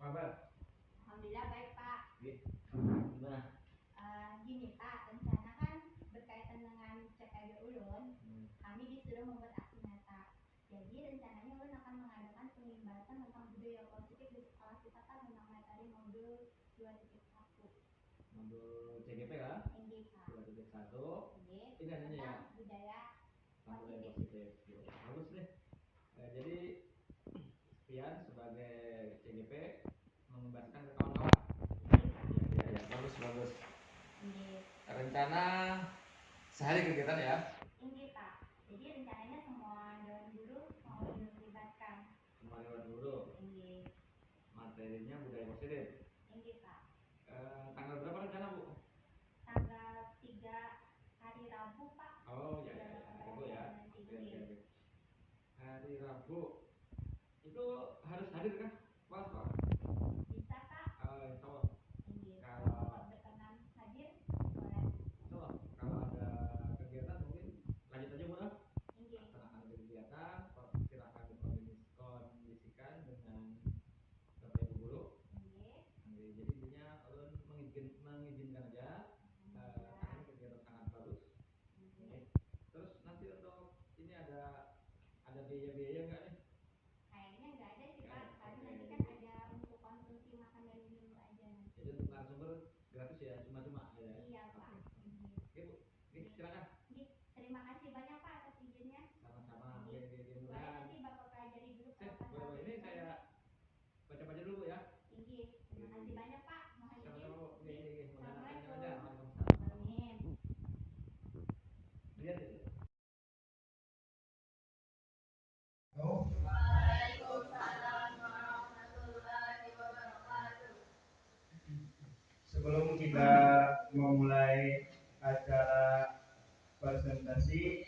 Kabar? Alhamdulillah baik Pak. Gimana? Gini Pak, rencana kan berkaitan dengan CPB Ulun, kami disuruh membuat aksi nyata. Jadi rencananya Ulun akan mengadakan pengimbasan tentang budaya positif di sekolah kita Pak tentang materi modul 2.1. Modul CGP lah. Ini Pak. 2.1. Ini Ini adanya ya. Budaya Budaya positif. positif. Bagus deh. Jadi Pian sebagai CGP mengembangkan ke kawan-kawan. Ya, bagus. Rencana sehari kegiatan ya? Ini Pak. Jadi rencananya semua dewan guru mau dilibatkan. Semua dewan guru. Ini. Materinya budaya positif. Ini Pak. Tanggal berapa rencana Bu? Tanggal 3 hari Rabu Pak. Oh ya, Rabu ya. Oke. Hari Rabu itu harus hadir kah? Pak? Bisa Pak. Insya Allah. Kalau berkenan hadir boleh. Insya Allah. Kalau ada kegiatan mungkin lanjut aja Bu. Laksanakan kegiatan, silakan dikondisikan dengan Bapak Ibu guru. Jadi intinya ulun mengizinkan aja. Karena kegiatan sangat bagus. Terus nanti untuk ini ada biaya-biaya enggak nih? Kayaknya enggak ada sih Pak, karena nanti kan ada untuk konsumsi makan dan minum aja nanti. Jadi untuk narasumber gratis ya, cuma-cuma ya. Iya Pak. Oke Bu, silakan. Terima kasih banyak Pak atas izinnya. Sama-sama. Boleh nanti Bapak pelajari dulu. Boleh. Ini saya baca-baca dulu ya. Terima kasih banyak Pak. Sama-sama Bu. Assalamualaikum. Waalaikumsalam. Amin. Lihat. Waalaikumsalam warahmatullahi wabarakatuh. Sebelum kita memulai acara presentasi,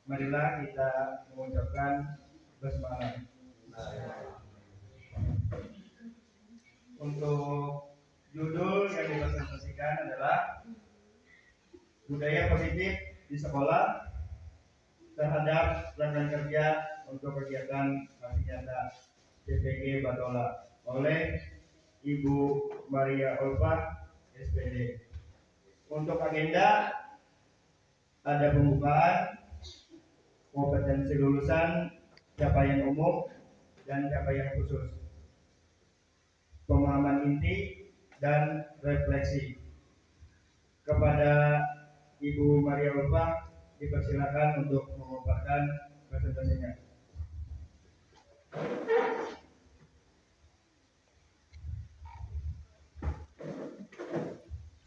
marilah kita mengucapkan basmalah. Untuk judul yang dipresentasikan adalah budaya positif di sekolah terhadap latihan kerja untuk kegiatan aksi nyata CPG Batola oleh Ibu Maria Olva SPD. Untuk agenda ada pembukaan, kompetensi lulusan, capaian umum dan capaian khusus, pemahaman inti dan refleksi. Kepada Ibu Maria Olva dipersilakan untuk memaparkan presentasinya.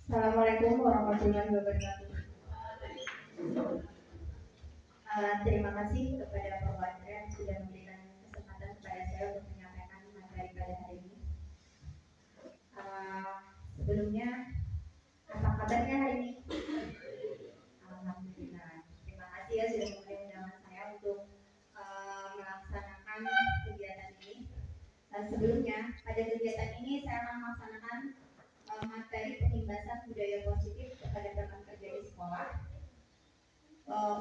Assalamualaikum warahmatullahi wabarakatuh. Terima kasih kepada Pak Wajah yang sudah memberikan kesempatan kepada saya untuk menyampaikan materi pada hari ini. Sebelumnya, apa kabarnya hari ini? Alhamdulillah. Terima kasih ya sudah memberi undangan saya untuk melaksanakan kegiatan ini. Sebelumnya, pada kegiatan ini saya akan melaksanakan materi pengimbasan budaya positif kepada rekan kerja di sekolah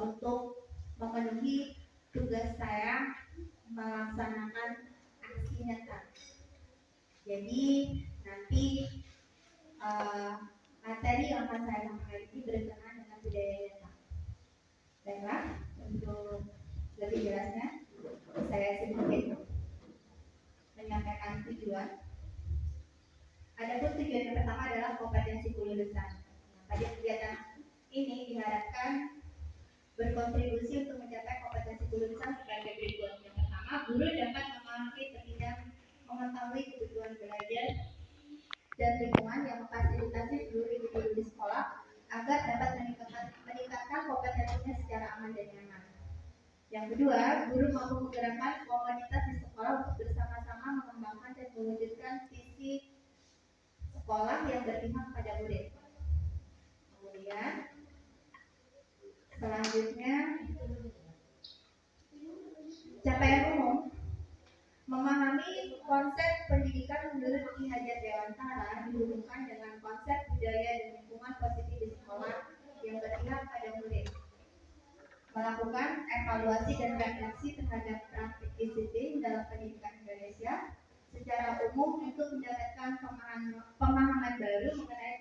untuk memenuhi tugas saya melaksanakan aksi nyata. Jadi nanti materi yang akan saya sampaikan ini berkenaan dengan budaya nyata. Baiklah, untuk lebih jelasnya saya sedikit menyampaikan tujuan. Adapun tujuan yang pertama adalah kompetensi kelulusan. Pada kegiatan ini diharapkan berkontribusi untuk mencapai kompetensi kelulusan sebagai berikut. Yang pertama, guru dapat memahami dan mengetahui kebutuhan belajar dan lingkungan yang memfasilitasi seluruh individu di sekolah agar dapat meningkatkan kompetensinya secara aman dan nyaman. Yang kedua, guru mampu menggerakkan komunitas di sekolah untuk bersama-sama mengembangkan dan mewujudkan visi sekolah yang berpihak pada murid. Kemudian selanjutnya capaian umum, memahami konsep pendidikan menurut Ki Hajar Dewantara dihubungkan dengan konsep budaya dan lingkungan positif di sekolah yang berpihak pada murid. Melakukan evaluasi dan refleksi terhadap praktik disiplin dalam pendidikan Indonesia secara umum untuk mendapatkan pemahaman baru mengenai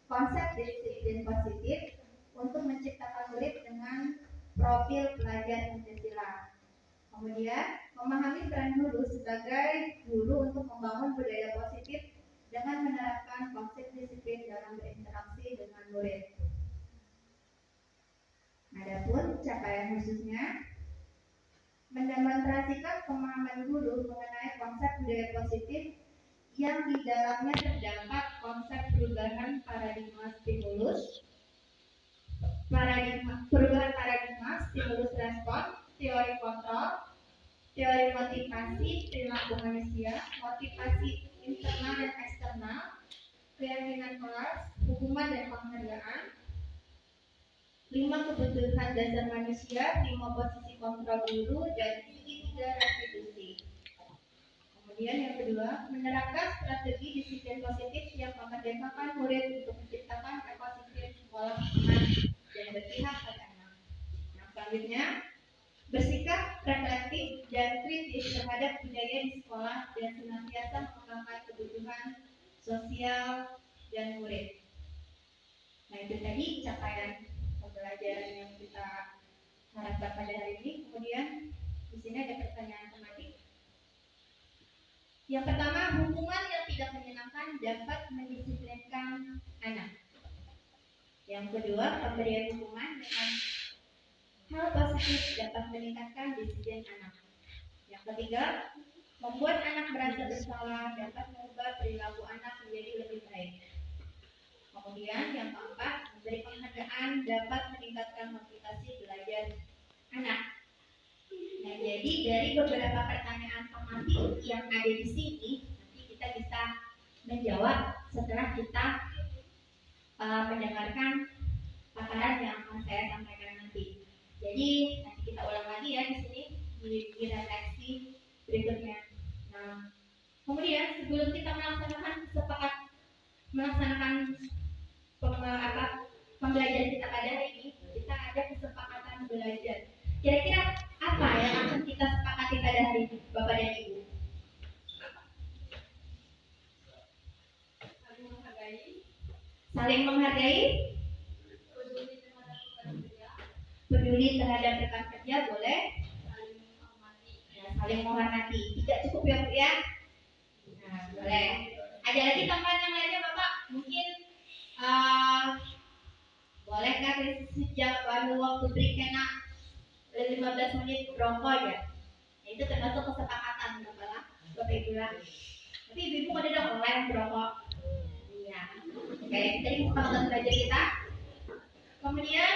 konsep disiplin positif untuk menciptakan murid dengan profil pelajar Pancasila. Kemudian, memahami peran guru sebagai guru untuk membangun budaya positif dengan menerapkan konsep disiplin dalam berinteraksi dengan murid. Adapun capaian khususnya, mendemonstrasikan pemahaman guru mengenai konsep budaya positif yang di dalamnya terdapat konsep perubahan paradigma stimulus respon, teori kontrol, teori motivasi perilaku manusia, motivasi internal dan eksternal, keyakinan kelas, hukuman dan penghargaan, 5 kebutuhan dasar manusia, 5 posisi kontrol guru, dan 3 restitusi. Kemudian yang kedua, menerapkan strategi disiplin positif yang memerdekakan murid untuk menciptakan ekosistem sekolah aman dan berpihak pada anak. Yang selanjutnya, bersikap reflektif dan kritis terhadap budaya di sekolah dan senantiasa mengembangkan kebutuhan sosial dan murid. Nah, itu tadi capaian pembelajaran yang kita harapkan pada hari ini. Kemudian di sini ada pertanyaan tematik. Yang pertama, hukuman yang tidak menyenangkan dapat mendisiplinkan anak. Yang kedua, pemberian hukuman dengan hal positif dapat meningkatkan disiplin anak. Yang ketiga, membuat anak merasa bersalah dapat mengubah perilaku anak menjadi lebih baik. Kemudian yang keempat, memberi penghargaan dapat meningkatkan motivasi belajar anak. Nah, jadi dari beberapa pertanyaan tematik yang ada di sini, nanti kita bisa menjawab setelah kita mendengarkan paparan yang akan saya sampaikan nanti. Jadi nanti kita ulang lagi ya di sini di refleksi berikutnya. Nah, kemudian sebelum kita melaksanakan pembelajaran kita pada hari ini, kita ada kesepakatan belajar. Kira-kira apa yang akan kita sepakati pada hari ini, Bapak dan Ibu? Saling menghargai, peduli terhadap rekan kerja, boleh, saling menghormati. Tidak cukup ya Bu ya? Nah, boleh. Ada lagi tambahan yang lainnya Bapak? Mungkin bolehkah sejak waktu break kena 15 menit rokok ya? Nah, itu termasuk kesepakatan Bapak Ibu lah. Tapi Ibu ada dong orang yang berokok. Iya. Oke, jadi kesepakatan belajar kita. Kemudian,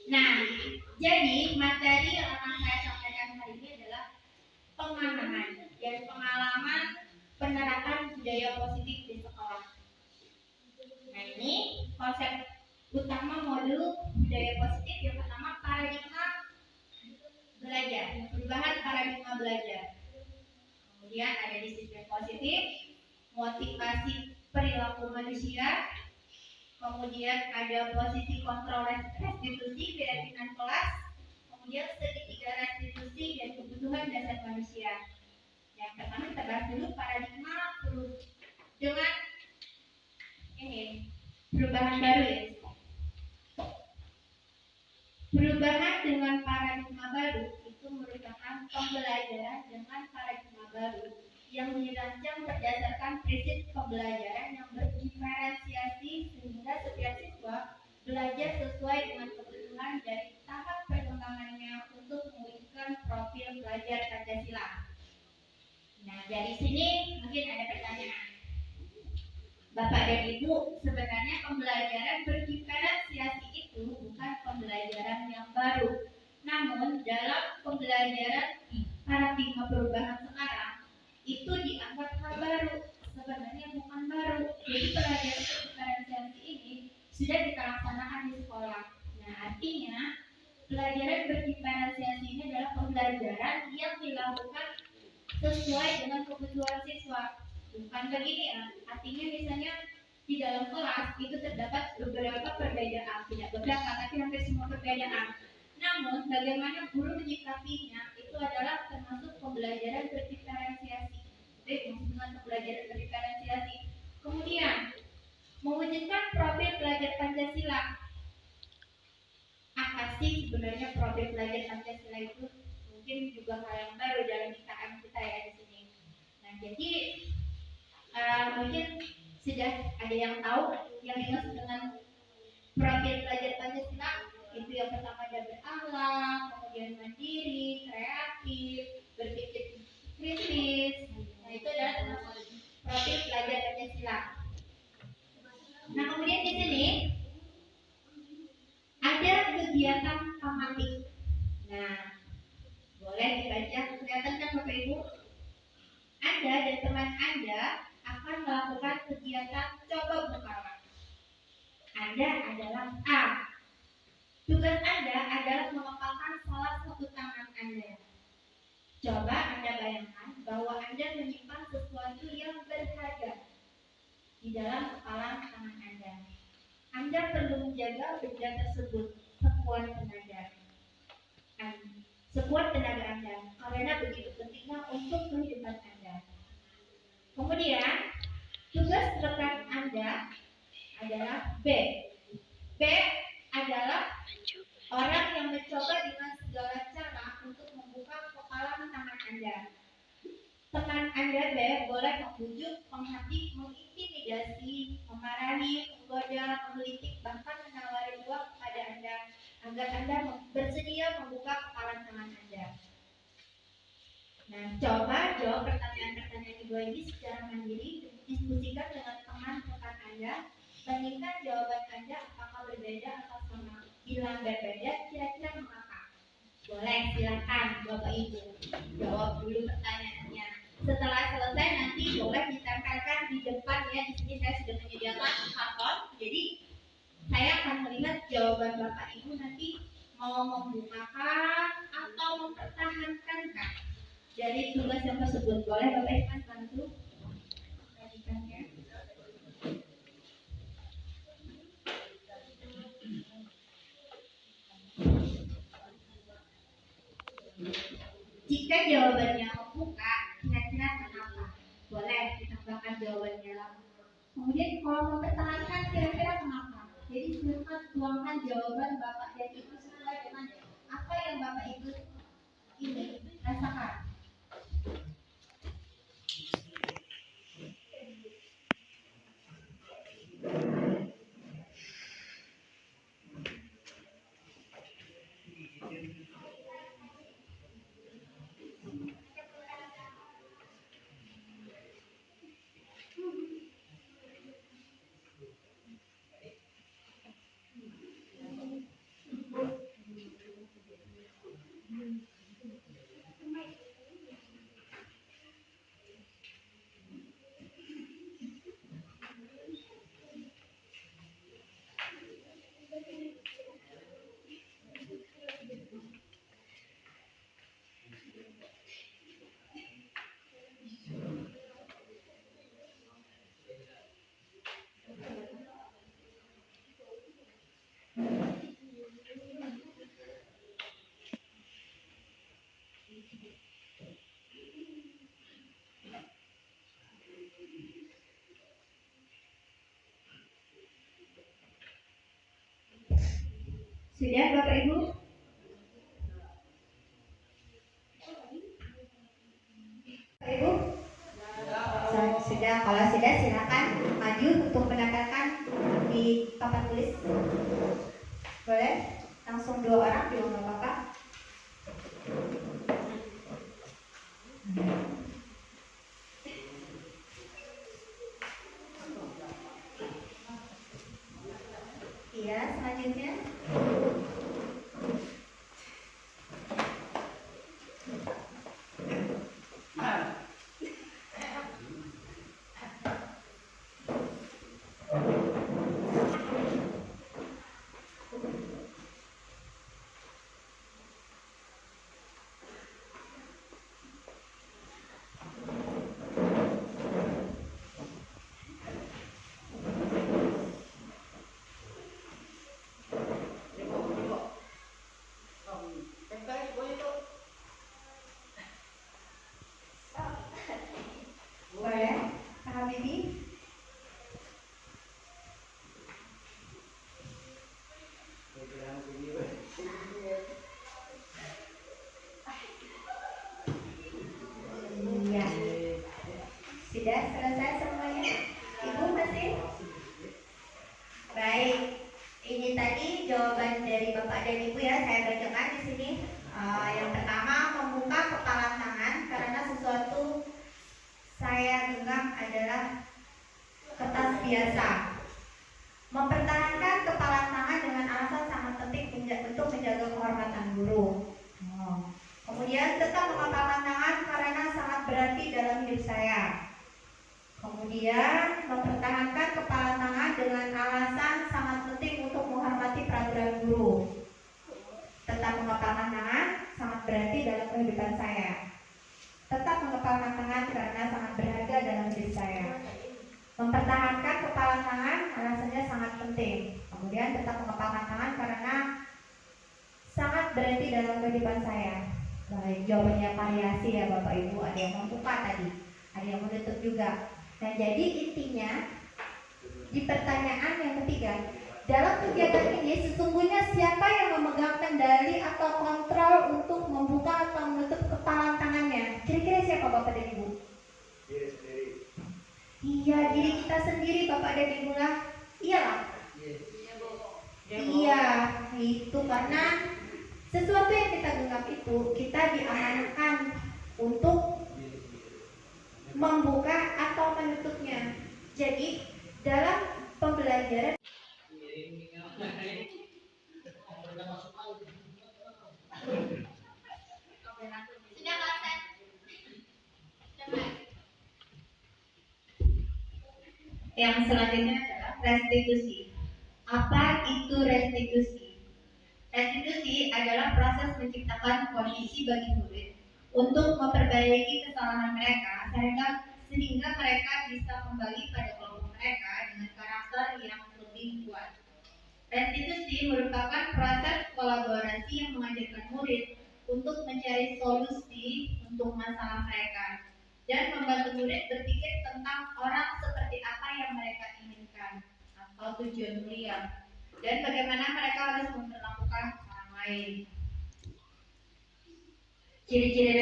nah, jadi materi yang akan saya sampaikan hari ini adalah pemahaman dan pengalaman penerapan budaya positif di sekolah. Nah, ini konsep utama modul budaya positif yang pertama paradigma belajar, perubahan paradigma belajar. Kemudian ada disiplin positif, motivasi perilaku manusia, kemudian ada posisi kontrol restitusi keyakinan kelas, kemudian segitiga restitusi dan kebutuhan dasar manusia. Yang pertama kita bahas dulu paradigma dengan ini perubahan baru ya. Perubahan dengan paradigma baru itu merupakan pembelajaran dengan paradigma baru yang dirancang berdasarkan prinsip pembelajaran yang berdiferensiasi sehingga setiap siswa belajar sesuai dengan kebutuhan dari tahap perkembangannya untuk mewujudkan profil pelajar Pancasila. Nah, dari sini mungkin ada pertanyaan. Bapak dan Ibu, sebenarnya pembelajaran berdiferensiasi itu bukan pembelajaran yang baru. Namun, dalam pembelajaran paradigma perubahan sekarang, itu dianggap hal baru. Sebenarnya bukan baru. Jadi pelajaran berdiferensiasi ini sudah kita laksanakan di sekolah. Nah, artinya pelajaran berdiferensiasi ini adalah pembelajaran yang dilakukan sesuai dengan kebutuhan siswa. Bukan begini ya. Artinya misalnya di dalam kelas itu terdapat beberapa perbedaan, tidak beberapa tapi hampir semua perbedaan. Namun bagaimana guru menyikapinya itu adalah termasuk pembelajaran berdiferensiasi. profil pelajar Pancasila itu mungkin juga hal yang baru dalam IKM kita ya di sini. Nah, jadi mungkin sudah ada yang tahu yang dimaksud dengan profil pelajar Pancasila. Itu yang pertama dia berakhlak, kemudian mandiri, kreatif, berpikir kritis. Nah, itu adalah termasuk profil pelajar Pancasila. Nah, kemudian di sini ada kegiatan tematik. Nah, boleh dibaca, kelihatan kan Bapak Ibu? Anda dan teman Anda akan melakukan kegiatan coba berkawan. Anda adalah A. Tugas Anda adalah mengepalkan salah satu tangan Anda. Coba Anda bayangkan bahwa Anda menyimpan sesuatu yang berharga di dalam kepalan tangan Anda. Anda perlu menjaga benda tersebut sekuat tenaga Anda, karena begitu pentingnya untuk kehidupan Anda. Kemudian, tugas rekan Anda adalah B. B adalah orang yang mencoba dengan segala cara untuk membuka kepalan tangan Anda. Teman Anda B boleh membujuk, menghakimi, mengintimidasi, memarahi, menggoda, menggelitik, bahkan menawari uang kepada Anda agar Anda bersedia membuka kepalan tangan Anda. Nah, coba jawab pertanyaan-pertanyaan di bawah ini secara mandiri, diskusikan dengan teman rekan Anda, bandingkan jawaban Anda apakah berbeda atau sama. Bila berbeda, kira-kira mengapa? Boleh, silakan Bapak Ibu jawab dulu pertanyaannya. Setelah selesai nanti boleh ditempelkan di depan ya. Di sini saya sudah menyediakan karton, jadi saya akan melihat jawaban Bapak Ibu nanti mau membukakan atau mempertahankankah dari tugas yang tersebut. Boleh Bapak Ibu bantu perhatikannya. Jika jawabannya membuka, kira-kira kenapa? Boleh ditambahkan jawabannya. Kemudian kalau mempertahankan, kira-kira kenapa? Jadi silakan tuangkan jawaban Bapak dan Ibu sesuai dengan apa yang Bapak Ibu ini rasakan. Sudah Bapak Ibu? Bapak Ibu? Sudah, kalau sudah silakan maju untuk mendapatkan di papan tulis. Boleh? Langsung 2 orang juga nggak apa-apa. Iya, selanjutnya. saya genggam adalah kertas biasa. Mempertahankan kepalan tangan dengan alasan sangat penting untuk menjaga kehormatan guru. Kemudian tetap mengepalkan tangan karena sangat berarti dalam hidup saya. Kemudian mempertahankan kepalan tangan dengan alasan sangat penting untuk menghormati peraturan guru. Tetap mengepalkan tangan sangat berarti dalam kehidupan saya. Tetap mengepalkan tangan karena sangat berharga dalam hidup saya. Mempertahankan kepalan tangan alasannya sangat penting. Kemudian tetap mengepalkan tangan karena sangat berarti dalam kehidupan saya. Baik, jawabannya variasi ya Bapak Ibu. Ada yang membuka tadi, ada yang menutup juga. Nah, jadi intinya di pertanyaan yang ketiga, dalam kegiatan ini sesungguhnya siapa yang memegang kendali atau kontrol untuk membuka atau menutup kepalan tangannya? Kira-kira siapa Bapak dan Ibu? Diri sendiri. Iya, diri kita sendiri Bapak dan Ibu lah. Iyalah. Iya, itu karena sesuatu yang kita genggam itu kita diamankan untuk membuka atau menutupnya. Jadi dalam pembelajaran yang selanjutnya adalah restitusi. Apa itu restitusi? Restitusi adalah proses menciptakan kondisi bagi murid untuk memperbaiki kesalahan mereka sehingga mereka bisa kembali pada kelompok mereka dengan karakter yang lebih kuat. Restitusi merupakan proses kolaborasi yang mengajarkan murid untuk mencari solusi untuk masalah mereka dan membantu murid berpikir tentang orang seperti apa yang mereka inginkan atau tujuan mulia dan bagaimana mereka harus memperlakukan orang lain. Ciri-ciri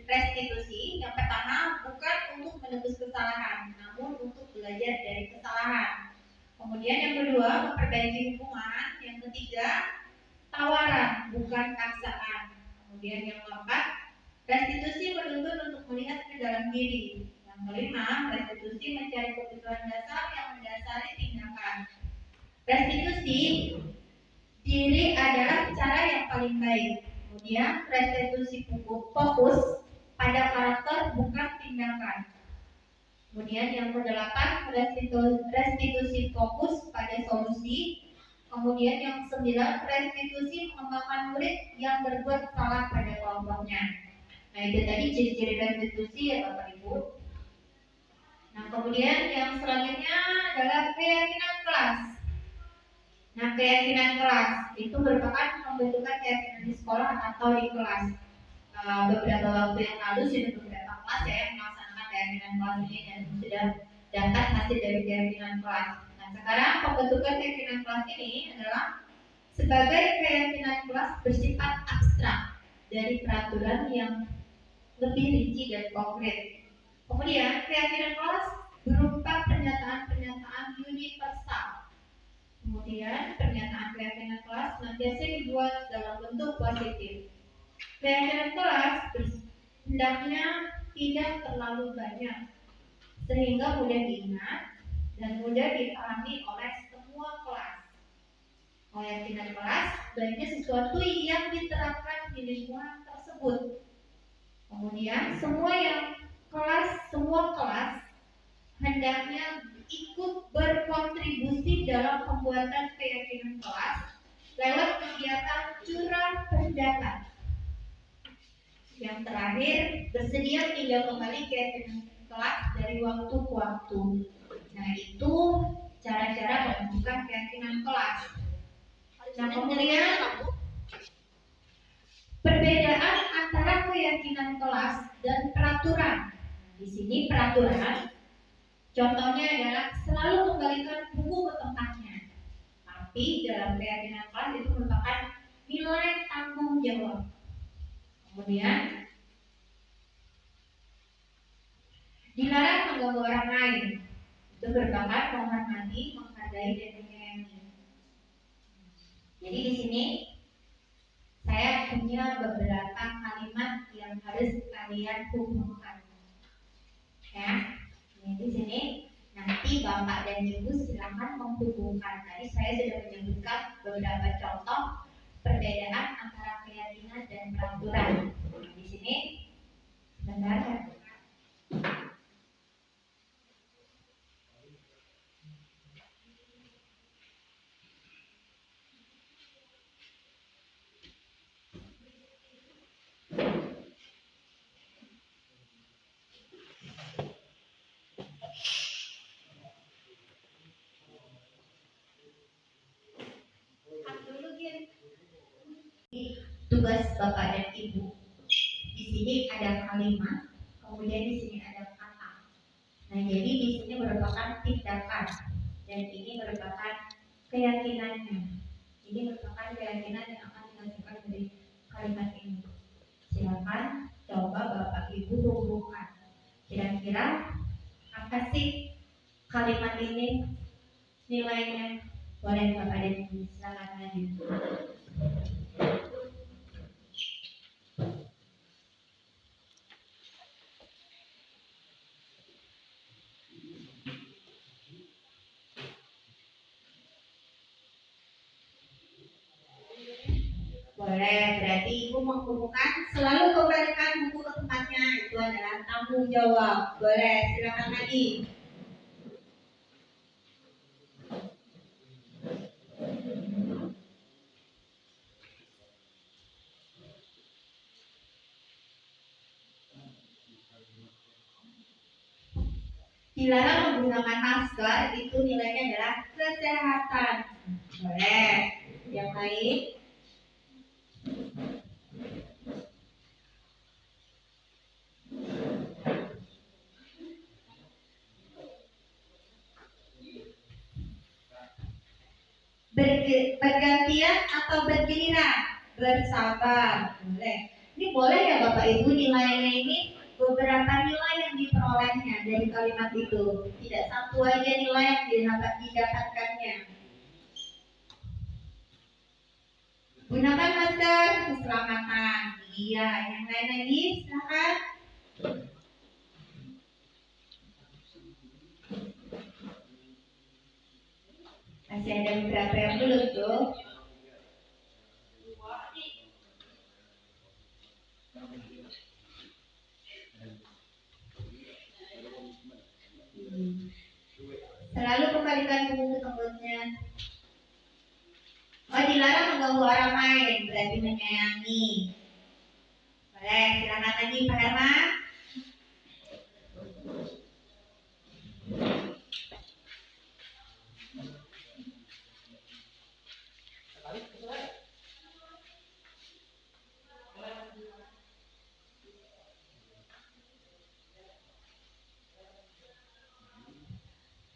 restitusi yang pertama, bukan untuk menebus kesalahan, namun untuk belajar dari kesalahan. Kemudian yang kedua, memperbaiki hubungan. Yang ketiga, tawaran, bukan paksaan. Kemudian yang keempat, restitusi menuntut untuk melihat ke dalam diri. Yang kelima, restitusi mencari kebutuhan dasar yang mendasari tindakan. Restitusi diri adalah cara yang paling baik. Kemudian restitusi fokus pada karakter bukan tindakan. Kemudian yang kedelapan, restitusi fokus pada solusi. Kemudian yang kesembilan, restitusi mengembangkan murid yang berbuat salah pada kelompoknya. Nah, itu tadi ciri-ciri restitusi ya Bapak Ibu. Nah, kemudian yang selanjutnya adalah keyakinan kelas. Nah, keyakinan kelas itu merupakan pembentukan keyakinan di sekolah atau di kelas. Beberapa waktu yang lalu sudah beberapa kelas ya yang melaksanakan keyakinan kelas ini dan sudah dapat hasil dari keyakinan kelas. Nah, sekarang pembentukan keyakinan kelas ini adalah sebagai keyakinan kelas bersifat abstrak dari peraturan yang lebih rinci dan konkret. Kemudian keyakinan kelas berupa pernyataan-pernyataan universal. Kemudian pernyataan keyakinan kelas senantiasa dibuat dalam bentuk positif. Keyakinan kelas hendaknya tidak terlalu banyak sehingga mudah diingat dan mudah dipahami oleh semua kelas. Keyakinan kelas sebaiknya sesuatu yang diterapkan di lingkungan tersebut. Kemudian semua kelas hendaknya ikut berkontribusi dalam pembuatan keyakinan kelas lewat kegiatan curah pendapat. Yang terakhir, bersedia meninjau kembali keyakinan kelas dari waktu ke waktu. Nah, itu cara-cara membentukkan keyakinan kelas. Nah, kemudian perbedaan antara keyakinan kelas dan peraturan. Di sini peraturan contohnya adalah selalu kembalikan buku ke tempatnya. Tapi dalam keyakinan kelas itu merupakan nilai tanggung jawab. Kemudian dilarang mengganggu orang lain. Itu merupakan menghormati, menghargai dan menyayangi. Jadi di sini saya punya beberapa kalimat yang harus kalian hubungkan. Ya. Nanti Bapak dan Ibu silakan menghubungkan. Tadi saya sudah menyebutkan beberapa contoh perbedaan antara keyakinan dan peraturan. Di sini, sebentar. Tugas Bapak dan Ibu. Di sini ada kalimat, kemudian di sini ada kata. Nah, jadi di sini merupakan tindakan dan ini merupakan keyakinannya. Ini merupakan keyakinan yang akan dihasilkan dari kalimat ini. Silakan coba Bapak Ibu hubungkan. Kira-kira apa sih kalimat ini nilainya? Boleh Bapak dan Ibu silakan lanjut. Boleh, berarti Ibu menghubungkan selalu kembalikan buku ke tempatnya. Itu adalah tanggung jawab. Boleh, silakan lagi. Dilarang menggunakan masker, itu nilainya adalah kesehatan. Boleh. Yang lain? Bergantian atau bergiliran? Bersabar. Boleh. Ini boleh ya Bapak Ibu, nilainya ini beberapa nilai yang diperolehnya dari kalimat itu. Tidak satu aja nilai yang didapatkannya. Gunakan masker, keselamatan. Iya, yang lain lagi silakan. Masih ada beberapa yang belum tuh. Selalu kembalikan buku ke tempatnya. Oh, dilarang mengganggu orang lain, berarti menyayangi. Boleh, silakan lagi Pak Herman.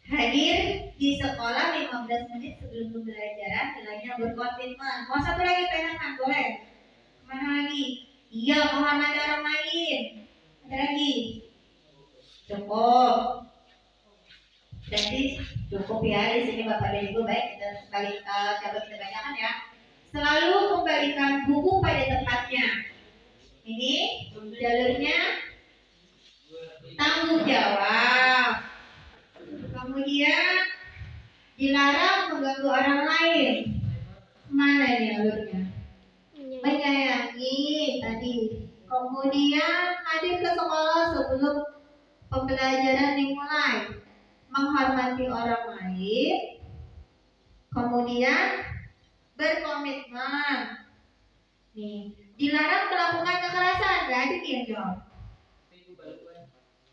Hadir di sekolah 15 menit sebelum pembelajaran, nilainya berkomitmen. Mau satu lagi Pak Herman, boleh? Kemana lagi? Iya, menghormati orang lain. Ada lagi? Cukup. Jadi cukup ya di sini Bapak dan Ibu. Baik, kita coba kita bacakan ya. Selalu kembalikan buku pada tempatnya. Ini jalurnya tanggung jawab. Kemudian dilarang mengganggu orang lain. Mana ini alurnya? Menyayangi tadi. Kemudian hadir ke sekolah sebelum pembelajaran dimulai. Menghormati orang lain. Kemudian berkomitmen. Nih, dilarang melakukan kekerasan. Berarti dia jawab.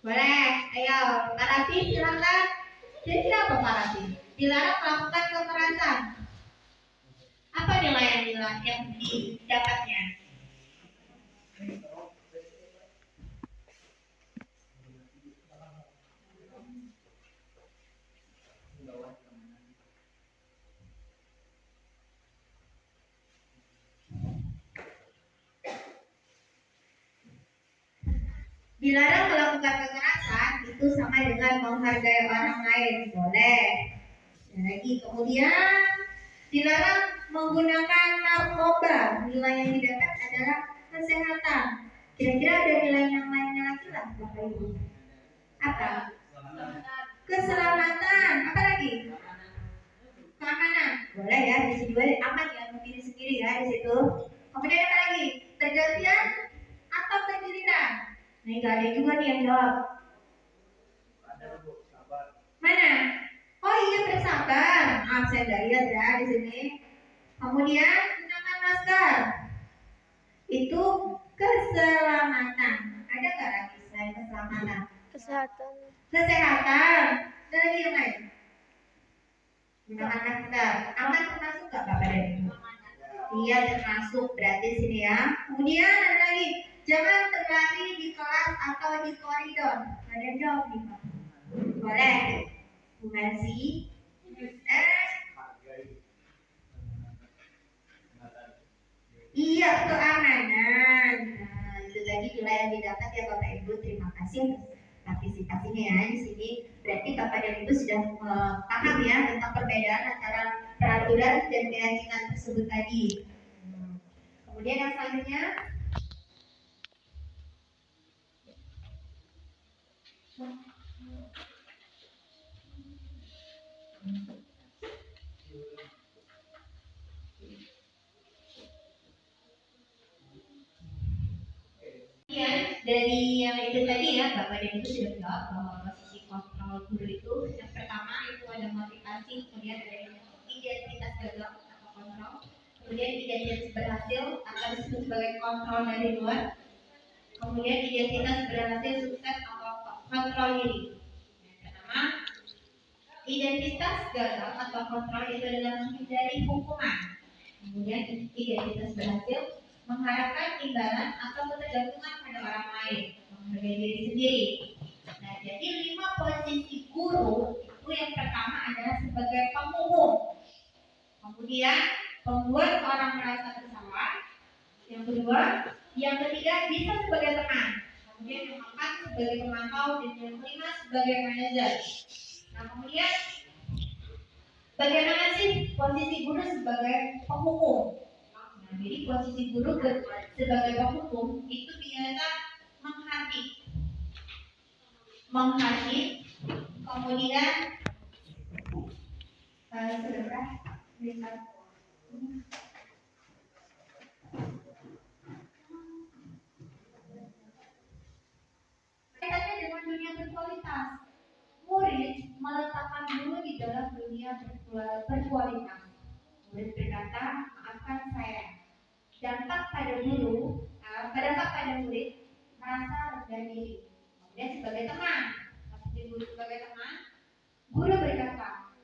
Boleh, ayo Pak Rati silakan. Jadi apa Pak Rati? Dilarang melakukan kekerasan. Apa nilai yang didapatnya? Dilarang melakukan kekerasan itu sama dengan menghargai orang lain. Boleh. Dan lagi kemudian dilarang menggunakan narkoba. Nilai yang didapat adalah kesehatan. Kira-kira ada nilai yang lainnya lagi lah Bapak Ibu? Apa? keselamatan, apa lagi? Keamanan. Boleh ya, di sini juga aman ya, memilih sendiri ya di situ. Kemudian apa lagi? Pergantian atau penggiliran? Nah, itu ada juga nih yang jawab. Mana? Oh iya, bersabar. Saya nggak lihat ya di sini. Kemudian gunakan masker. Itu keselamatan. Ada nggak lagi selain keselamatan? Kesehatan. Kesehatan. Ada lagi yang lain? Gunakan masker. Aman termasuk nggak Bapak dan Ibu? Iya termasuk, berarti sini ya. Kemudian ada lagi, jangan berlari di kelas atau di koridor. Ada yang jawab nih Pak? Boleh. Bu Mercy. Iya, keamanan. Nah, itu tadi nilai yang didapat ya Bapak Ibu. Terima kasih partisipasinya ya di sini. Berarti Bapak dan Ibu sudah paham ya tentang perbedaan antara peraturan dan keyakinan tersebut tadi. Kemudian yang selanjutnya, dari yang itu tadi ya Bapak dan Ibu sudah jawab bahwa posisi kontrol guru itu yang pertama itu ada motivasi, kemudian ada identitas gagal atau kontrol, kemudian identitas berhasil atau disebut sebagai kontrol dari luar, kemudian identitas berhasil sukses atau kontrol diri. Yang pertama, identitas gagal atau kontrol itu adalah menghindari hukuman, kemudian identitas berhasil mengharapkan imbalan atau ketergantungan pada orang lain, menghargai diri sendiri. Nah, jadi 5 posisi guru itu yang pertama adalah sebagai penghukum, kemudian membuat orang merasa bersalah, yang ketiga bisa sebagai teman, kemudian yang keempat sebagai pemantau, dan yang kelima sebagai manajer. Nah, kemudian bagaimana sih posisi guru sebagai penghukum? Jadi posisi guru sebagai penghukum itu biasa menghakimi, kemudian sebentar, kaitannya dengan dunia berkualitas. Murid meletakkan guru di dalam dunia berkualitas. Murid berkata, maafkan saya. Dampak pada guru, berdampak pada murid merasa rendah diri. Kemudian sebagai teman, guru sebagai teman, guru berkata,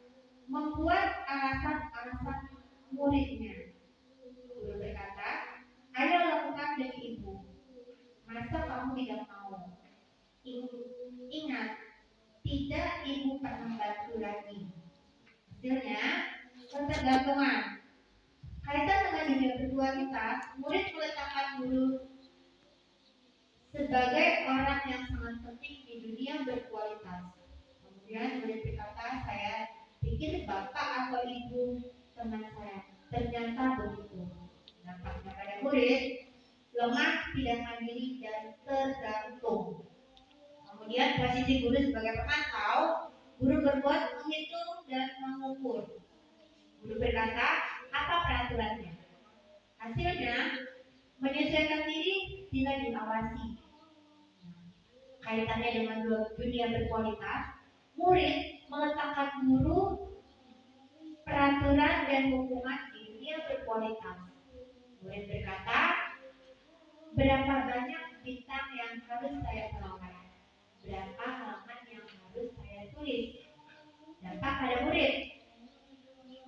membuat alasan-alasan muridnya. Guru berkata, ayo lakukan demi ibu. Masa kamu tidak mau? Ingat, tidak ibu pernah bantu lagi. Hasilnya, ketergantungan. Kaitan dengan dunia berkualitas, murid meletakkan guru sebagai orang yang sangat penting di dunia berkualitas. Kemudian murid berkata, saya pikir bapak atau ibu teman saya. Ternyata begitu. Dampaknya pada murid, lemah, tidak mandiri, dan tergantung. Kemudian posisi guru sebagai pemantau, guru berbuat menghitung dan mengukur. Guru berkata, apa peraturannya? Hasilnya, menyesuaikan diri tidak diawasi. Kaitannya dengan dunia berkualitas, murid meletakkan guru, peraturan dan hukuman di dunia berkualitas. Murid berkata, berapa banyak bintang yang harus saya terangkan? Berapa halaman yang harus saya tulis? Dampak pada murid,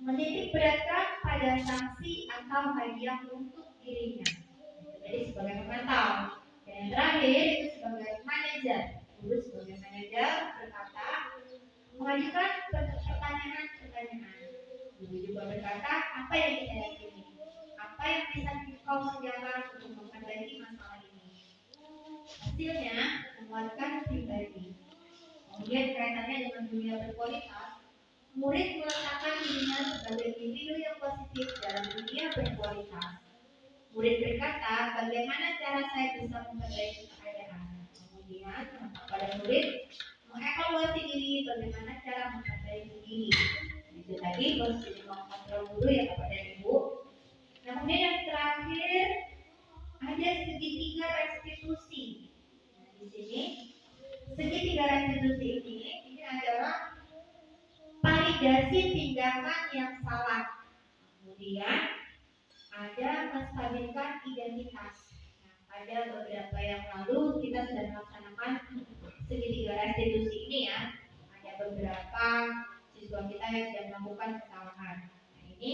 menitik beratkan pada sanksi atau hadiah untuk dirinya. Jadi sebagai pemantau. Dan yang terakhir itu sebagai manajer. Guru sebagai manajer berkata, mengajukan pertanyaan-pertanyaan. Guru juga berkata, apa yang kita yakini? Apa yang bisa kau kerjakan untuk memperbaiki masalah ini? Hasilnya menguatkan pribadi. Kemudian kaitannya dengan dunia berkualitas, murid meletakkan dirinya sebagai individu yang positif dalam dunia berkualitas. Murid berkata, bagaimana cara saya bisa memperbaiki keadaan? Kemudian pada murid mengevaluasi diri bagaimana diri. Itu tadi posisi mengontrol guru ya Bapak dan Ibu. Nah, kemudian yang terakhir ada segitiga restitusi. Nah, di sini segitiga restitusi ini adalah validasi tindakan yang salah. Kemudian ada menstabilkan identitas. Nah, pada beberapa yang lalu kita sudah melaksanakan segitiga restitusi ini ya. Ada beberapa siswa kita yang sudah melakukan kesalahan. Nah, ini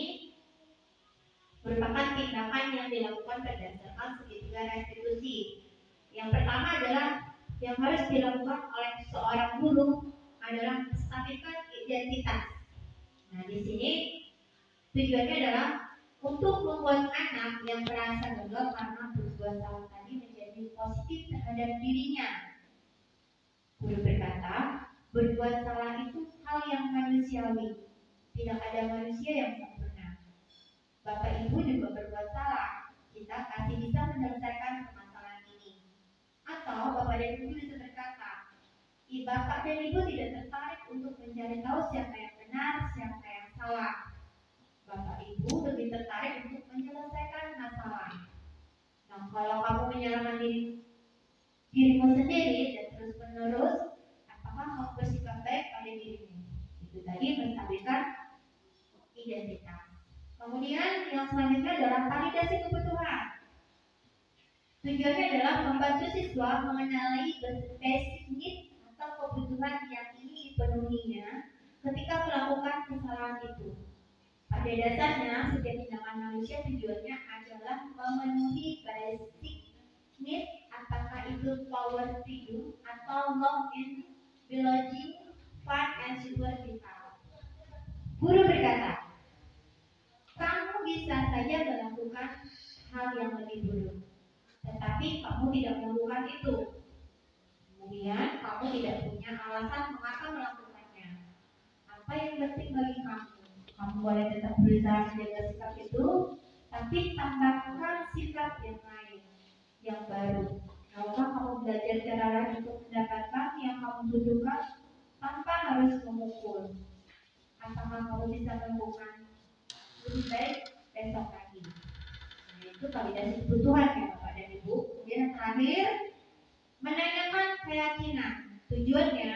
merupakan tindakan yang dilakukan berdasarkan segitiga restitusi. Yang pertama adalah yang harus dilakukan oleh seorang guru adalah menstabilkan identitas. Nah, di sini tujuannya adalah untuk membuat anak yang merasa gagal karena berbuat salah tadi menjadi positif terhadap dirinya. Guru berkata, berbuat salah itu hal yang manusiawi. Tidak ada manusia yang sempurna. Bapak Ibu juga berbuat salah. Kita pasti bisa menyelesaikan permasalahan ini. Atau Bapak dan Ibu bisa berkata, Bapak dan Ibu tidak tertarik untuk mencari tahu siapa yang benar, siapa yang salah. Bapak Ibu lebih tertarik untuk menyelesaikan masalah. Nah, kalau kamu menyalahkan dirimu sendiri dan terus menerus, apakah kamu bersikap baik pada dirimu? Itu tadi menstabilkan identitas. Kemudian yang selanjutnya adalah validasi kebutuhan. Tujuannya adalah membantu siswa mengenali basic need atau kebutuhan yang ingin dipenuhinya ketika melakukan kesalahan itu. Pada dasarnya, setiap tindakan manusia tujuannya adalah memenuhi basic need, apakah itu power freedom atau love and belonging, fun and super vital. Guru berkata, kamu bisa saja melakukan hal yang lebih buruk, tetapi kamu tidak melakukan itu. Kemudian kamu tidak punya alasan mengapa melakukannya. Apa yang penting bagi kamu? Kamu boleh tetap berusaha menjaga sikap itu, tapi tambahkan sikap yang lain, yang baru. Maukah kamu belajar cara lain untuk mendapatkan yang kamu butuhkan tanpa harus memukul? Apakah kamu bisa melakukan lebih baik besok lagi? Nah, itu validasi kebutuhan ya Bapak dan Ibu. Kemudian yang terakhir, menanyakan keyakinan. Tujuannya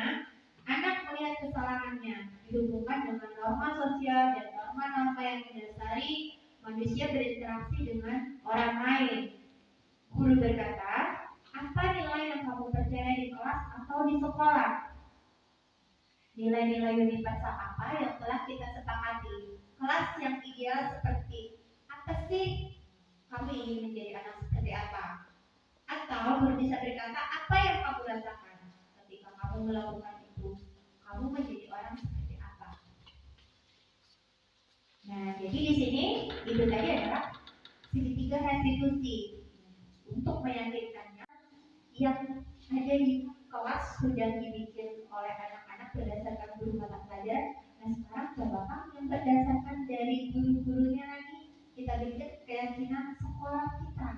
anak melihat kesalahannya dihubungkan dengan norma sosial dan norma-norma yang mendasari manusia berinteraksi dengan orang lain. Guru berkata, apa nilai yang kamu percaya di kelas atau di sekolah? Nilai-nilai universal apa yang telah kita sepakati? Kelas yang ideal seperti apa sih? Kamu ingin menjadi anak seperti apa? Atau guru bisa berkata, apa yang kamu rasakan ketika kamu melakukan itu? Kamu menjadi orang seperti apa? Nah, jadi di sini itu tadi adalah segitiga restitusi. Untuk meyakinkannya, yang ada di kelas sudah dibikin oleh anak-anak berdasarkan guru mata pelajaran. Nah, sekarang coba yang berdasarkan dari guru-gurunya lagi kita bikin keyakinan sekolah kita.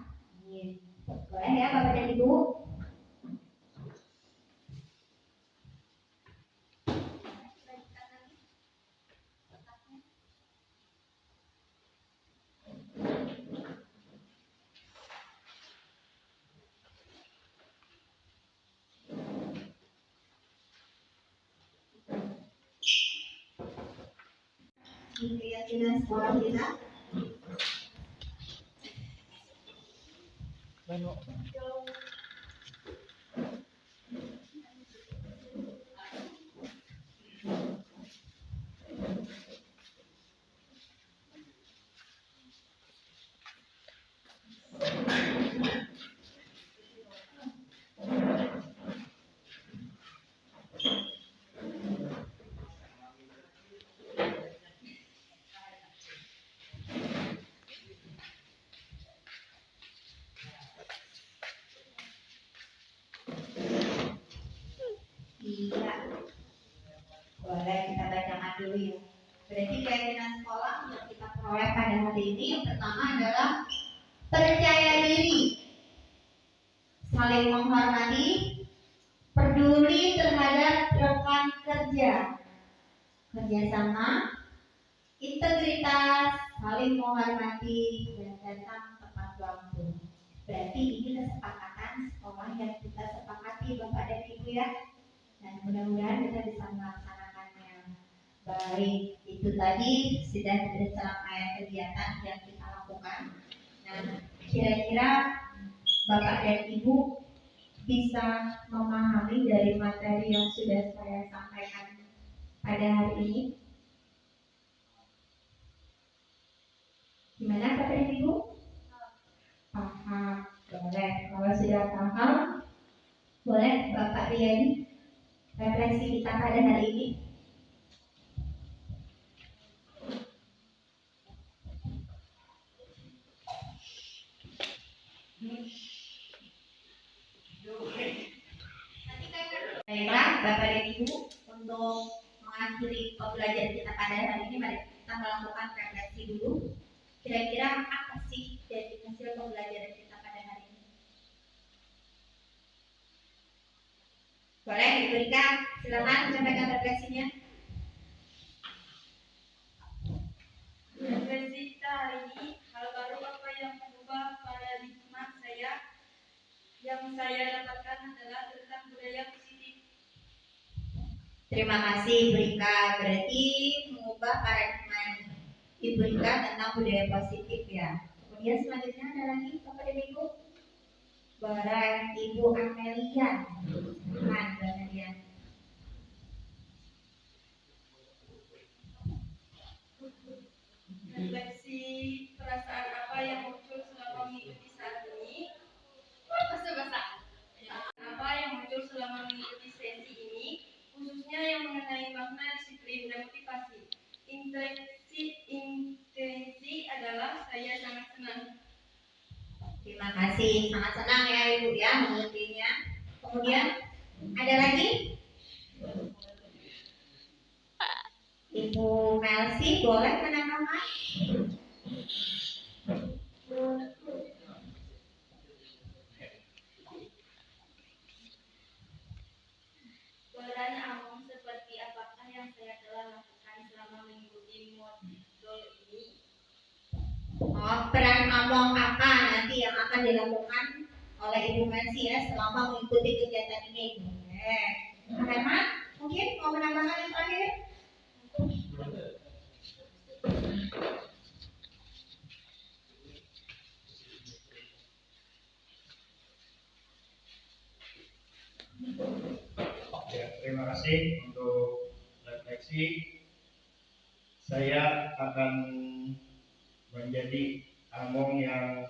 Boleh ya Bapak dan Ibu? Keyakinan sekolah kita. Iya, boleh kita bacakan dulu ya. Berarti keyakinan sekolah yang kita peroleh pada hari ini yang pertama adalah percaya diri, saling menghormati, peduli terhadap rekan kerja. kerjasama, integritas, saling menghormati, dan datang tepat waktu. Berarti ini kesepakatan sekolah yang kita sepakati Bapak dan Ibu ya. Dan mudah-mudahan kita bisa melaksanakannya. Baik, itu tadi sudah serangkaian kegiatan yang kita lakukan. Nah, kira-kira Bapak dan Ibu bisa memahami dari materi yang sudah saya sampaikan pada hari ini? Gimana Bapak dan Ibu? Paham? Boleh. Kalau sudah paham, boleh Bapak Rian refleksi kita pada hari ini. Baiklah Bapak dan Ibu, untuk mengakhiri pembelajaran kita pada hari ini, mari kita melakukan refleksi dulu. Kira-kira apa sih dari hasil pembelajaran kita pada hari ini? Boleh diberikan, silakan sampaikan refleksinya. Refleksi kita hari ini, hal baru apa yang mengubah paradigma saya yang saya dapatkan adalah tentang budaya positif. Terima kasih Bu Rika. Berarti mengubah paradigma Ibu Rika tentang budaya positif ya. Kemudian selanjutnya ada lagi Bapak dan Ibu. Boleh Ibu Amelia. Silakan Bu Amelia. Refleksi perasaan apa yang muncul selama mengikuti saat ini? Apa yang muncul selama mengikuti sesi ini, khususnya yang mengenai makna disiplin dan motivasi. Intensi adalah saya sangat senang. Terima kasih, sangat senang ya Ibu ya mengikutinya. Kemudian ada lagi Ibu Melsi, boleh menambahkan? Peran Among seperti apakah yang saya telah lakukan selama mengikuti modul ini? Oh, peran Among apa nanti yang akan dilakukan oleh Ibu Melsi ya selama mengikuti kegiatan ini? Hemat, mungkin mau menambahkan yang terakhir? Ya, terima kasih untuk refleksi. Saya akan menjadi Among yang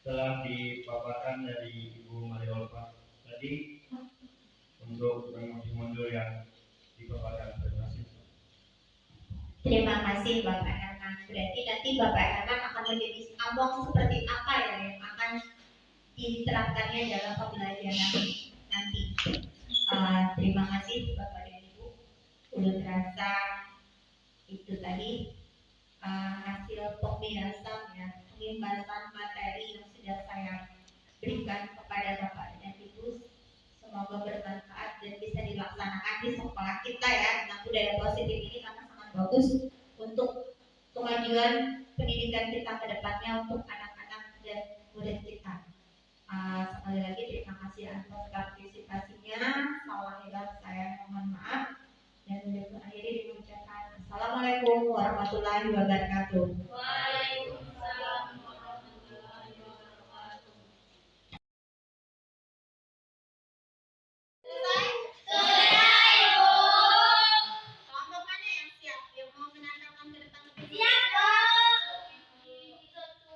telah dipaparkan dari Ibu Maria Olpa tadi untuk modul yang dipaparkan. Terima kasih. Terima kasih Bapak Herman. Berarti nanti Bapak Herman akan menjadi Among seperti apa ya yang akan diterapkannya dalam pembelajaran nanti. Terima kasih Bapak dan Ibu. Udah terasa itu tadi hasil pembiasan ya, pembahasan materi yang sudah saya berikan kepada Bapak dan Ibu. Semoga bermanfaat dan bisa dilaksanakan di sekolah kita ya. Tentang budaya positif ini karena sangat bagus untuk kemajuan pendidikan kita ke depannya untuk anak-anak dan murid kita. Sekali lagi terima kasih atas partisipasinya. Salah hilaf saya mohon maaf dan sudah akhiri dengan ucapan Assalamualaikum warahmatullahi wabarakatuh. Waalaikumsalam warahmatullahi wabarakatuh. Selesai, Bu. Kelompok mana yang siap? Yang mau menandakan ke depan lebih siap,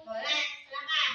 boleh, silakan.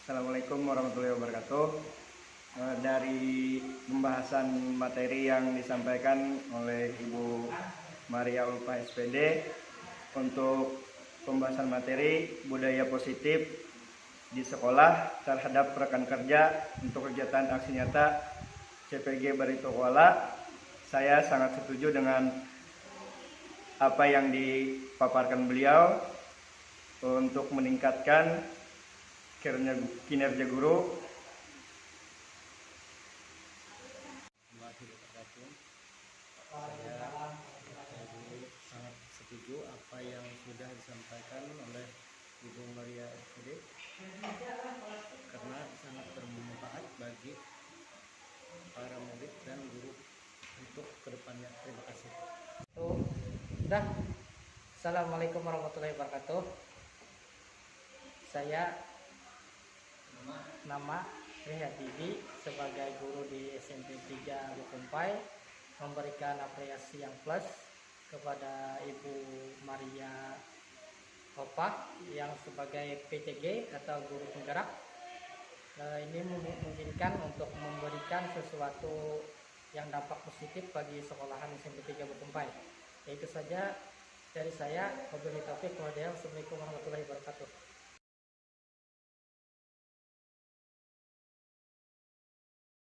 Assalamualaikum warahmatullahi wabarakatuh. Dari pembahasan materi yang disampaikan oleh Ibu Maria Ulfa SPD untuk pembahasan materi budaya positif di sekolah terhadap rekan kerja untuk kegiatan aksi nyata CPG Barito Kuala, saya sangat setuju dengan apa yang dipaparkan beliau untuk meningkatkan kinerja guru. Saya guru sangat setuju apa yang sudah disampaikan oleh Ibu Maria SPD karena sangat bermanfaat bagi para murid dan guru untuk kedepannya. Terima kasih. Sudah. Assalamualaikum warahmatullahi wabarakatuh. Saya nama Rihadibi sebagai guru di SMP 3 Bukumpai memberikan apresiasi yang plus kepada Ibu Maria Ulfa yang sebagai PTG atau guru penggerak. Ini memungkinkan untuk memberikan sesuatu yang dampak positif bagi sekolahan SMP 3 Bukumpai. Itu saja dari saya. Wabillahi taufiq wal hidayah. Wassalamualaikum warahmatullahi wabarakatuh.